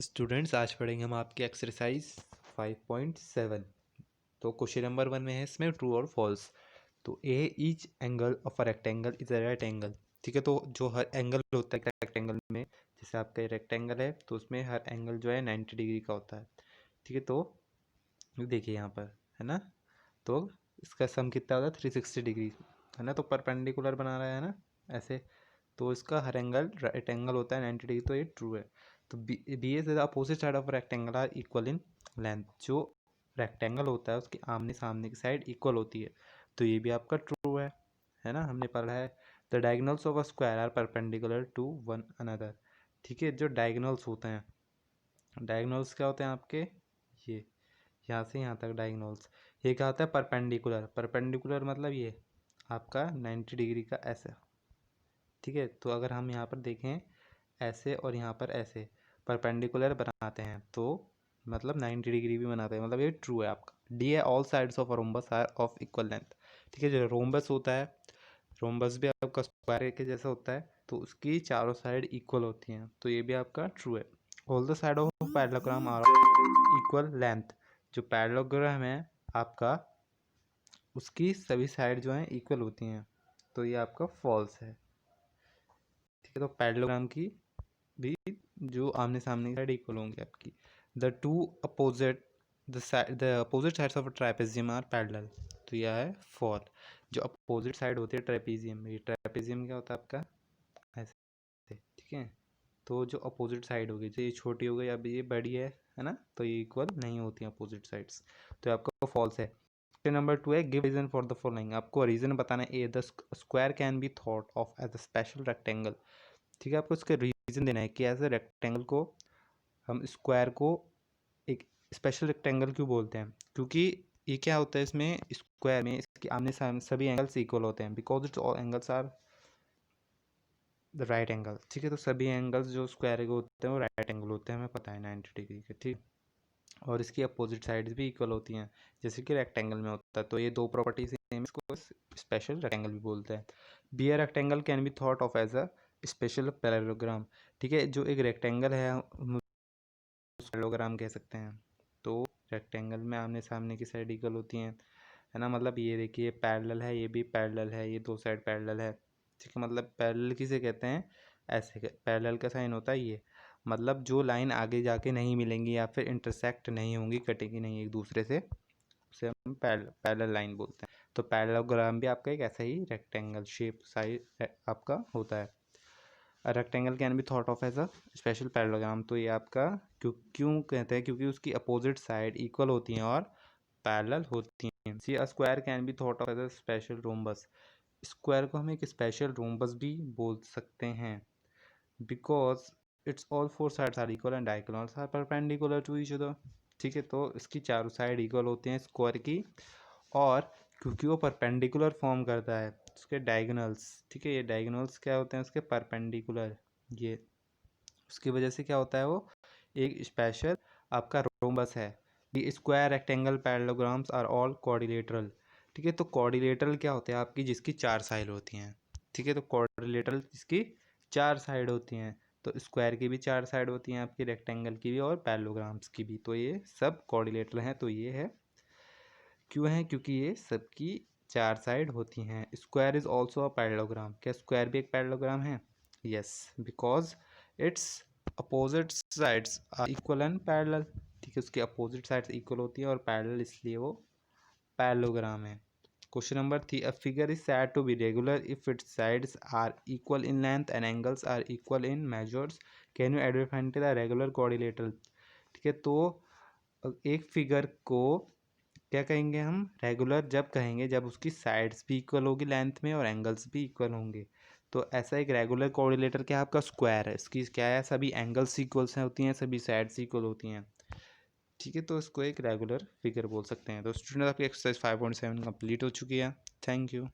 Students आज पढ़ेंगे हम आपकी एक्सरसाइज 5.7। तो क्वेश्चन नंबर 1 में है इसमें ट्रू और फॉल्स। तो a each angle of a rectangle is a right angle. ठीक है, तो जो हर एंगल होता है रेक्टेंगल में, जैसे आपका रेक्टेंगल है तो उसमें हर एंगल जो है 90 डिग्री का होता है। ठीक है, तो देखिए यहाँ पर है ना, तो इसका सम कितना होता है 360 डिग्री है ना। तो परपेंडिकुलर बना रहा है ना ऐसे, तो इसका हर एंगल राइट एंगल होता है 90 डिग्री, तो ये ट्रू है। तो B is opposite side of rectangle are equal in length. जो रेक्टेंगल होता है उसकी आमने सामने की साइड इक्वल होती है, तो ये भी आपका ट्रू है ना। हमने पढ़ा है the diagonals of a square are perpendicular to one another. ठीक है, जो डायगोनल्स होते हैं, डायगोनल्स क्या होते हैं आपके, ये यहाँ से यहाँ तक डायगोनल्स, ये क्या होता है परपेंडिकुलर। परपेंडिकुलर मतलब ये आपका 90 डिग्री का ऐसा। ठीक है, तो अगर हम यहाँ पर देखें ऐसे और यहाँ पर ऐसे परपेंडिकुलर बनाते हैं तो मतलब 90 डिग्री भी बनाते हैं, मतलब ये ट्रू है आपका। डी है all sides of a rhombus are of equal length. ठीक है, जो रोम्बस होता है, रोम्बस भी आपका स्क्वायर के जैसा होता है, तो उसकी चारों साइड इक्वल होती हैं, तो ये भी आपका ट्रू है। All the side of parallelogram are equal length. जो पैरेललोग्राम है आपका, उसकी सभी साइड जो हैं इक्वल होती हैं, तो ये आपका फॉल्स है। ठीक है, तो पैरेललोग्राम की भी जो आमने सामने की साइड इक्वल होंगी आपकी। The two opposite the opposite sides of trapezium are parallel, तो यह है फॉल। जो अपोजिट साइड होती है ट्रेपेजियम, ये ट्रेपेजियम क्या होता है आपका ऐसे। ठीक है, तो जो अपोजिट साइड होगी, जो ये छोटी हो गई अब ये बड़ी है ना, तो ये इक्वल नहीं होती हैं अपोजिट साइड्स, तो आपका फॉल्स है। क्वेश्चन नंबर 2 है give reason for the following. आपको रीजन बताना है। A the square can be thought of as a special rectangle. ठीक है, आपको इसका रीजन देना है कि ऐसे रेक्टेंगल को, हम स्क्वायर को एक स्पेशल रेक्टेंगल क्यों बोलते हैं, क्योंकि ये क्या होता है इसमें, स्क्वायर में इसके आमने सामने सभी एंगल्स इक्वल होते हैं, because it's all angles are the right angle. ठीक है, तो सभी एंगल्स जो स्क्वायर के होते हैं वो राइट एंगल होते हैं, हमें पता है 90 डिग्री के। ठीक, और इसकी अपोजिट साइड्स भी इक्वल होती हैं जैसे कि रेक्टेंगल में होता है, तो ये दो प्रॉपर्टीज हैं, इसको स्पेशल रेक्टेंगल भी बोलते हैं। B a rectangle can be thought of as a special parallelogram. ठीक है, जो एक रेक्टेंगल है पैरेललोग्राम कह सकते हैं। तो रेक्टेंगल में आमने सामने की साइड इक्वल होती हैं है ना, मतलब ये देखिए पैरेलल है, ये भी पैरेलल है, ये दो साइड पैरेलल है। ठीक है, मतलब पैरेलल किसे कहते हैं, ऐसे पैरेलल का साइन होता है ये, मतलब जो लाइन आगे जाके नहीं मिलेंगी या फिर इंटरसेक्ट नहीं होंगी, कटेगी नहीं एक दूसरे से, उसे हम पैरेलल लाइन बोलते हैं। तो पैरेललोग्राम भी आपका एक ऐसा ही रेक्टेंगल शेप साइड आपका होता है। Rectangle can be thought of as a special parallelogram. तो ये आपका क्यों कहते हैं, क्योंकि उसकी अपोजिट साइड इक्वल होती हैं और पैरेलल होती हैं। C a square can be thought of as a special rhombus. Square को हम एक स्पेशल रोम्बस भी बोल सकते हैं, because it's all four sides are equal and diagonals are perpendicular to each other. ठीक है, तो इसकी चारों साइड इक्वल होती हैं स्क्वायर की, और क्योंकि वो परपेंडिकुलर फॉर्म करता है उसके डायगोनल्स। ठीक है, ये डायगोनल्स क्या होते हैं उसके परपेंडिकुलर, ये उसकी वजह से क्या होता है, वो एक स्पेशल आपका रोम्बस है। The square rectangle parallelograms are all quadrilateral. ठीक है, तो क्वाड्रिलेटरल क्या होते हैं आपकी, जिसकी चार साइड होती हैं। ठीक है, तो क्वाड्रिलेटरल जिसकी चार साइड होती हैं, तो स्क्वायर की भी चार साइड होती हैं आपकी, रेक्टेंगल की भी और पैरेललोग्राम्स की भी, तो ये सब क्वाड्रिलेटरल हैं। तो ये है क्यों है, क्योंकि ये सबकी चार साइड होती हैं। Square is also a parallelogram. क्या स्क्वायर भी एक पैरेललोग्राम है? Yes, because it's opposite sides are equal and parallel. ठीक है, उसकी अपोजिट साइड्स इक्वल होती हैं और पैरेलल, इसलिए वो पैरेललोग्राम है। Question number 3 a figure is said to be regular if its sides are equal in length and angles are equal in measures. Can you identify the regular quadrilateral. ठीक है, तो एक फिगर को क्या कहेंगे हम, रेगुलर जब कहेंगे जब उसकी साइड्स भी इक्वल होगी लेंथ में और एंगल्स भी इक्वल होंगे। तो ऐसा एक रेगुलर कोऑर्डिनेटर क्या आपका स्क्वायर है, इसकी क्या है, सभी एंगल्स इक्वल्स होती हैं, सभी साइड्स इक्वल होती हैं। ठीक है, तो इसको एक रेगुलर फिगर बोल सकते हैं। तो स्टूडेंट आपकी एक्सरसाइज 5.7 कंप्लीट हो चुकी है। Thank you.